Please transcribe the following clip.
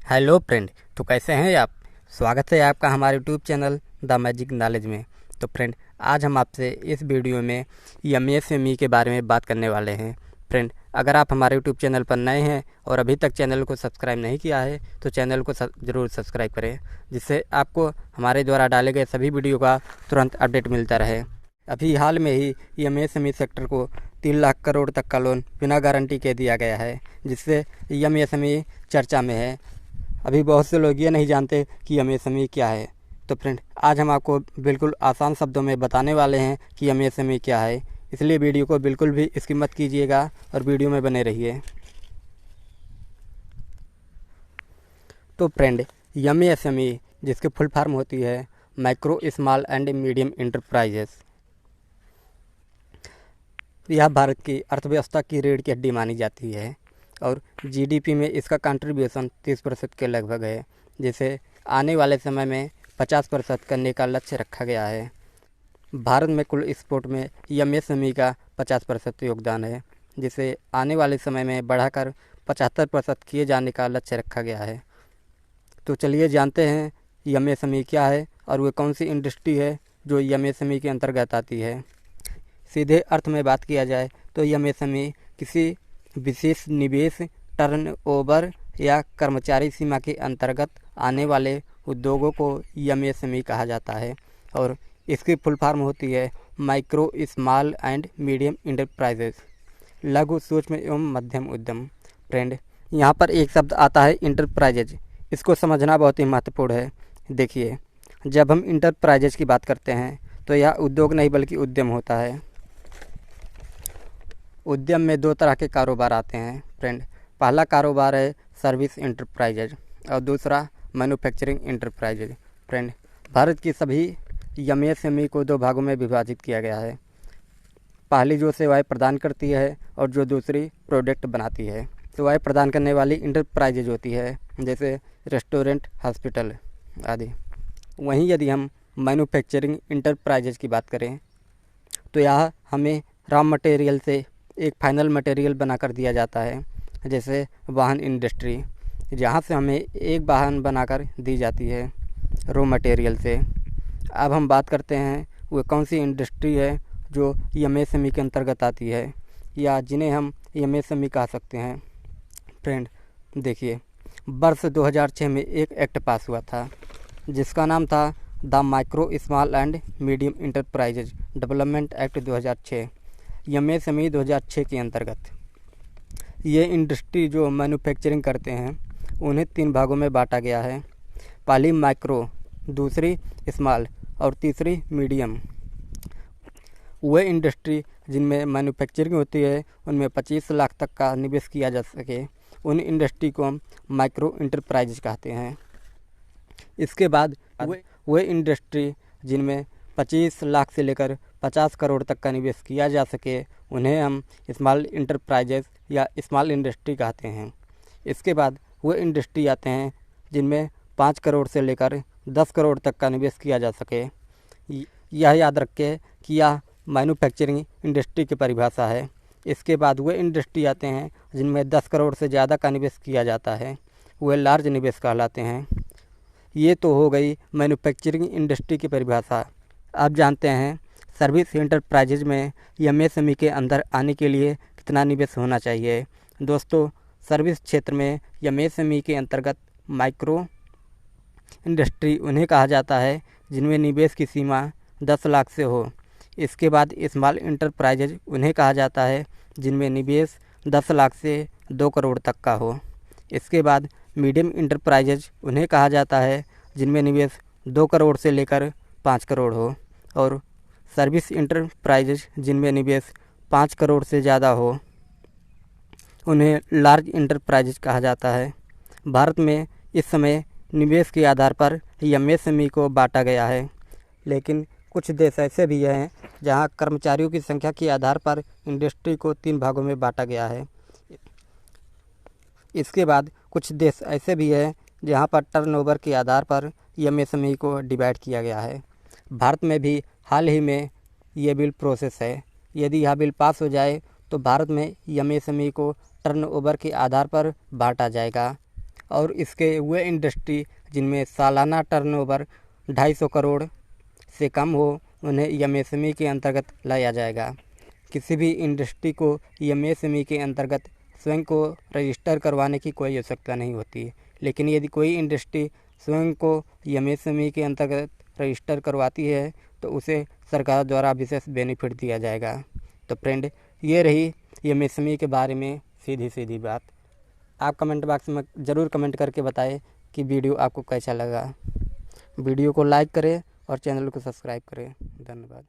Hello friend, तो कैसे हैं आप। स्वागत है आपका हमारे YouTube channel the magic knowledge में। तो फ्रेंड, आज हम आपसे इस वीडियो में एमएसएमई के बारे में बात करने वाले हैं। फ्रेंड, अगर आप हमारे यूट्यूब चैनल पर नए हैं और अभी तक चैनल को सब्सक्राइब नहीं किया है तो चैनल को ज़रूर सब्सक्राइब करें, जिससे आपको हमारे द्वारा डाले गए सभी वीडियो का तुरंत अपडेट मिलता रहे। अभी हाल में ही एमएसएमई सेक्टर को 3 लाख करोड़ तक का लोन बिना गारंटी के दिया गया है, जिससे एमएसएमई चर्चा में है। अभी बहुत से लोग ये नहीं जानते कि एमएसएमई क्या है। तो फ्रेंड, आज हम आपको बिल्कुल आसान शब्दों में बताने वाले हैं कि एमएसएमई क्या है, इसलिए वीडियो को बिल्कुल भी स्किप मत कीजिएगा और वीडियो में बने रहिए। तो फ्रेंड, एमएसएमई जिसकी फुल फॉर्म होती है micro small and medium enterprises, यह भारत की अर्थव्यवस्था की रीढ़ की हड्डी मानी जाती है और जीडीपी में इसका कंट्रीब्यूशन 30% के लगभग है, जिसे आने वाले समय में 50% करने का लक्ष्य रखा गया है। भारत में कुल एक्सपोर्ट में एमएसएमई का 50% योगदान है, जिसे आने वाले समय में बढ़ाकर 75% किए जाने का लक्ष्य रखा गया है। तो चलिए जानते हैं एमएसएमई क्या है और वह कौन सी इंडस्ट्री है जो एमएसएमई के अंतर्गत आती है। सीधे अर्थ में बात किया जाए तो एमएसएमई किसी विशेष निवेश, टर्नओवर या कर्मचारी सीमा के अंतर्गत आने वाले उद्योगों को एमएसएमई कहा जाता है और इसकी फुल फॉर्म होती है micro small and medium enterprises, लघु सूक्ष्म एवं मध्यम उद्यम। फ्रेंड, यहाँ पर एक शब्द आता है इंटरप्राइजेज, इसको समझना बहुत ही महत्वपूर्ण है। देखिए, जब हम इंटरप्राइजेज की बात करते हैं तो यह उद्योग नहीं बल्कि उद्यम होता है। उद्यम में 2 तरह के कारोबार आते हैं फ्रेंड। पहला कारोबार है सर्विस इंटरप्राइजेज और दूसरा मैन्युफैक्चरिंग इंटरप्राइजेज। फ्रेंड, भारत की सभी एमएसएमई को 2 भागों में विभाजित किया गया है। पहली जो सेवाएं प्रदान करती है और जो दूसरी प्रोडक्ट बनाती है। सेवाएं प्रदान करने वाली इंटरप्राइजेज होती है जैसे रेस्टोरेंट, हॉस्पिटल आदि। वहीं यदि हम मैन्युफैक्चरिंग इंटरप्राइजेज की बात करें तो यह हमें रॉ मटेरियल से एक फाइनल मटेरियल बनाकर दिया जाता है, जैसे वाहन इंडस्ट्री, जहाँ से हमें एक वाहन बनाकर दी जाती है रॉ मटेरियल से। अब हम बात करते हैं वो कौन सी इंडस्ट्री है जो एमएसएमई के अंतर्गत आती है या जिन्हें हम एमएसएमई कह सकते हैं। फ्रेंड, देखिए, वर्ष 2006 में एक एक्ट पास हुआ था जिसका नाम था the micro small and medium enterprises development act 2006, MSME 2006 के अंतर्गत। ये इंडस्ट्री जो मैन्युफैक्चरिंग करते हैं उन्हें 3 भागों में बांटा गया है। पहली माइक्रो, दूसरी स्मॉल और तीसरी मीडियम। वह इंडस्ट्री जिनमें मैन्युफैक्चरिंग होती है उनमें 25 लाख तक का निवेश किया जा सके, उन इंडस्ट्री को हम माइक्रो इंटरप्राइजेज कहते हैं। इसके बाद वह इंडस्ट्री जिनमें 25 लाख से लेकर 50 करोड़ तक का निवेश किया जा सके उन्हें हम स्मॉल इंटरप्राइजेज या स्मॉल इंडस्ट्री कहते हैं। इसके बाद वो इंडस्ट्री आते हैं जिनमें 5 करोड़ से लेकर 10 करोड़ तक का निवेश किया जा सके। यह याद रखें कि यह मैन्युफैक्चरिंग इंडस्ट्री की परिभाषा है। इसके बाद वो इंडस्ट्री आते हैं जिनमें 10 करोड़ से ज़्यादा का निवेश किया जाता है, वे लार्ज निवेश कहलाते हैं। ये तो हो गई मैन्युफैक्चरिंग इंडस्ट्री की परिभाषा। अब जानते हैं सर्विस इंटरप्राइजेज में एमएसएमई के अंदर आने के लिए कितना निवेश होना चाहिए। दोस्तों, सर्विस क्षेत्र में एमएसएमई के अंतर्गत माइक्रो इंडस्ट्री उन्हें कहा जाता है जिनमें निवेश की सीमा 10 लाख से हो। इसके बाद स्मॉल इंटरप्राइजेज उन्हें कहा जाता है जिनमें निवेश 10 लाख से 2 करोड़ तक का हो। इसके बाद मीडियम इंटरप्राइजेज उन्हें कहा जाता है जिनमें निवेश 2 करोड़ से लेकर 5 करोड़ हो और सर्विस इंटरप्राइजेज जिनमें निवेश 5 करोड़ से ज़्यादा हो उन्हें लार्ज इंटरप्राइजेज कहा जाता है। भारत में इस समय निवेश के आधार पर एमएसएमई को बांटा गया है, लेकिन कुछ देश ऐसे भी हैं जहां कर्मचारियों की संख्या के आधार पर इंडस्ट्री को 3 भागों में बांटा गया है। इसके बाद कुछ देश ऐसे भी हैं जहां पर टर्नओवर के आधार पर एमएसएमई को डिवाइड किया गया है। भारत में भी हाल ही में ये बिल प्रोसेस है। यदि यह बिल पास हो जाए तो भारत में एमएसएमई को टर्नओवर के आधार पर बांटा जाएगा। और इसके वे इंडस्ट्री जिनमें सालाना टर्नओवर 250 करोड़ से कम हो उन्हें एमएसएमई के अंतर्गत लाया जाएगा। किसी भी इंडस्ट्री को एमएसएमई के अंतर्गत स्वयं को रजिस्टर करवाने की कोई आवश्यकता नहीं होती है, लेकिन यदि कोई इंडस्ट्री स्वयं को एमएसएमई के अंतर्गत रजिस्टर करवाती है तो उसे सरकार द्वारा विशेष बेनिफिट दिया जाएगा। तो फ्रेंड, ये रही एमएसएमई के बारे में सीधी सीधी बात। आप कमेंट बॉक्स में ज़रूर कमेंट करके बताएं कि वीडियो आपको कैसा लगा। वीडियो को लाइक करें और चैनल को सब्सक्राइब करें। धन्यवाद।